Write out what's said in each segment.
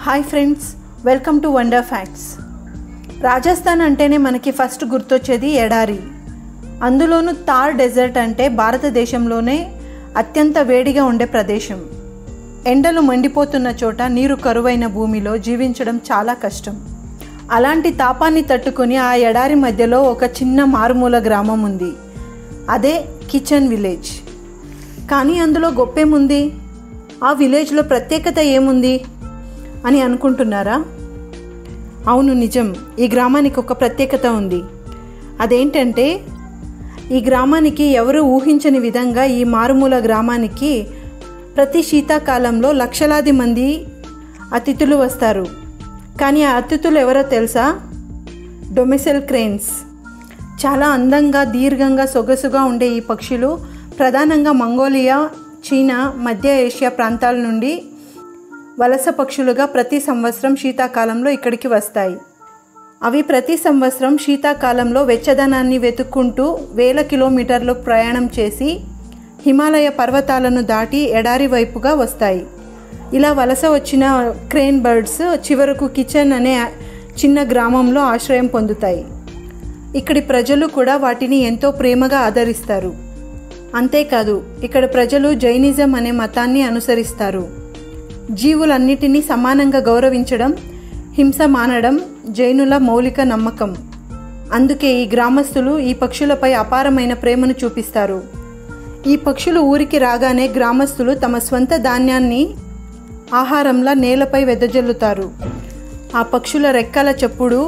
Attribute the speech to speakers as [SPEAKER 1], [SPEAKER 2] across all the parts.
[SPEAKER 1] Hi friends, welcome to wonder facts. Rajasthan అంటేనే మనకి first గుర్తొచ్చేది ఎడారి. అందులోనూ థార్ డెజర్ట్ అంటే భారతదేశంలోనే అత్యంత వేడిగా ఉండే ప్రదేశం. ఎండలు మండిపోతున్న చోట నీరు కరువైన భూమిలో జీవించడం చాలా కష్టం. అలాంటి తాపాన్ని తట్టుకొని ఆ ఎడారి మధ్యలో ఒక చిన్న మారుమూల గ్రామం ఉంది. అదే కిచెన్ విలేజ్. కానీ అందులో గొప్పేముంది? ఆ విలేజ్లో ప్రత్యేకత ఏముంది అని అనుకుంటున్నారా? అవును, నిజం. ఈ గ్రామానికి ఒక ప్రత్యేకత ఉంది. అదేంటంటే, ఈ గ్రామానికి ఎవరు ఊహించని విధంగా ఈ మారుమూల గ్రామానికి ప్రతి శీతాకాలంలో లక్షలాది మంది అతిథులు వస్తారు. కానీ ఆ అతిథులు ఎవరో తెలుసా? డొమెసెల్ క్రేన్స్. చాలా అందంగా, దీర్ఘంగా, సొగసుగా ఉండే ఈ పక్షులు ప్రధానంగా మంగోలియా, చీనా, మధ్య ఏషియా ప్రాంతాల నుండి వలస పక్షులుగా ప్రతి సంవత్సరం శీతాకాలంలో ఇక్కడికి వస్తాయి. అవి ప్రతి సంవత్సరం శీతాకాలంలో వెచ్చదనాన్ని వెతుక్కుంటూ వేల కిలోమీటర్లు ప్రయాణం చేసి హిమాలయ పర్వతాలను దాటి ఎడారి వైపుగా వస్తాయి. ఇలా వలస వచ్చిన క్రేన్ బర్డ్స్ చివరకు కిచెన్ అనే చిన్న గ్రామంలో ఆశ్రయం పొందుతాయి. ఇక్కడి ప్రజలు కూడా వాటిని ఎంతో ప్రేమగా ఆదరిస్తారు. అంతేకాదు, ఇక్కడ ప్రజలు జైనిజం అనే మతాన్ని అనుసరిస్తారు. జీవులన్నిటినీ సమానంగా గౌరవించడం, హింస మానడం జైనుల మౌలిక నమ్మకం. అందుకే ఈ గ్రామస్తులు ఈ పక్షులపై అపారమైన ప్రేమను చూపిస్తారు. ఈ పక్షులు ఊరికి రాగానే గ్రామస్తులు తమ స్వంత ధాన్యాన్ని ఆహారంలా నేలపై వెదజల్లుతారు. ఆ పక్షుల రెక్కల చప్పుడు,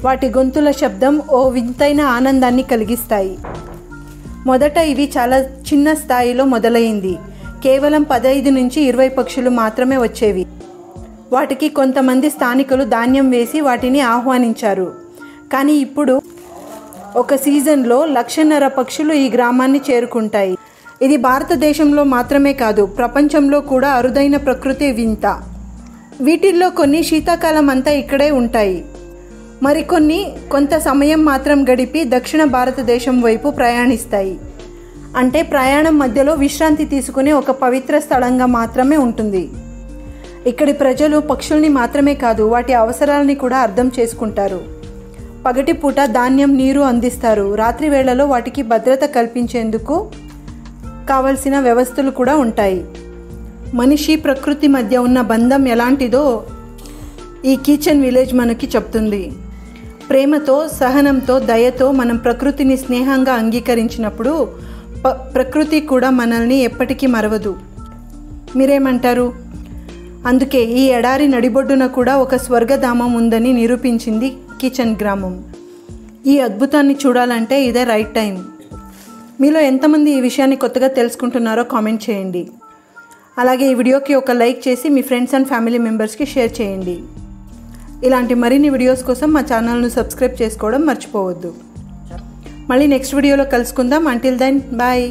[SPEAKER 1] వాటి గొంతుల శబ్దం ఓ వింతైన ఆనందాన్ని కలిగిస్తాయి. మొదట ఇవి చాలా చిన్న స్థాయిలో మొదలైంది. కేవలం 15 నుంచి 20 పక్షులు మాత్రమే వచ్చేవి. వాటికి కొంతమంది స్థానికులు ధాన్యం వేసి వాటిని ఆహ్వానించారు. కానీ ఇప్పుడు ఒక సీజన్లో 1,500,000 పక్షులు ఈ గ్రామాన్ని చేరుకుంటాయి. ఇది భారతదేశంలో మాత్రమే కాదు, ప్రపంచంలో కూడా అరుదైన ప్రకృతి వింత. వీటిల్లో కొన్ని శీతాకాలం అంతా ఇక్కడే ఉంటాయి. మరికొన్ని కొంత సమయం మాత్రం గడిపి దక్షిణ భారతదేశం వైపు ప్రయాణిస్తాయి. అంటే ప్రయాణం మధ్యలో విశ్రాంతి తీసుకునే ఒక పవిత్ర స్థలంగా మాత్రమే ఉంటుంది. ఇక్కడి ప్రజలు పక్షుల్ని మాత్రమే కాదు, వాటి అవసరాలని కూడా అర్థం చేసుకుంటారు. పగటిపూట ధాన్యం, నీరు అందిస్తారు. రాత్రి వేళలో వాటికి భద్రత కల్పించేందుకు కావలసిన వ్యవస్థలు కూడా ఉంటాయి. మనిషి, ప్రకృతి మధ్య ఉన్న బంధం ఎలాంటిదో ఈ కిచెన్ విలేజ్ మనకి చెప్తుంది. ప్రేమతో, సహనంతో, దయతో మనం ప్రకృతిని స్నేహంగా అంగీకరించినప్పుడు ప్రకృతి కూడా మనల్ని ఎప్పటికీ మరవదు. మీరేమంటారు? అందుకే ఈ ఎడారి నడిబొడ్డున కూడా ఒక స్వర్గధామం ఉందని నిరూపించింది కిచెన్ గ్రామం. ఈ అద్భుతాన్ని చూడాలంటే ఇదే రైట్ టైం. మీలో ఎంతమంది ఈ విషయాన్ని కొత్తగా తెలుసుకుంటున్నారో కామెంట్ చేయండి. అలాగే ఈ వీడియోకి ఒక లైక్ చేసి మీ ఫ్రెండ్స్ అండ్ ఫ్యామిలీ మెంబర్స్కి షేర్ చేయండి. ఇలాంటి మరిన్ని వీడియోస్ కోసం మా ఛానల్ను సబ్స్క్రైబ్ చేసుకోవడం మర్చిపోవద్దు. మళ్ళీ నెక్స్ట్ వీడియోలో కలుసుకుందాం. Until then, bye.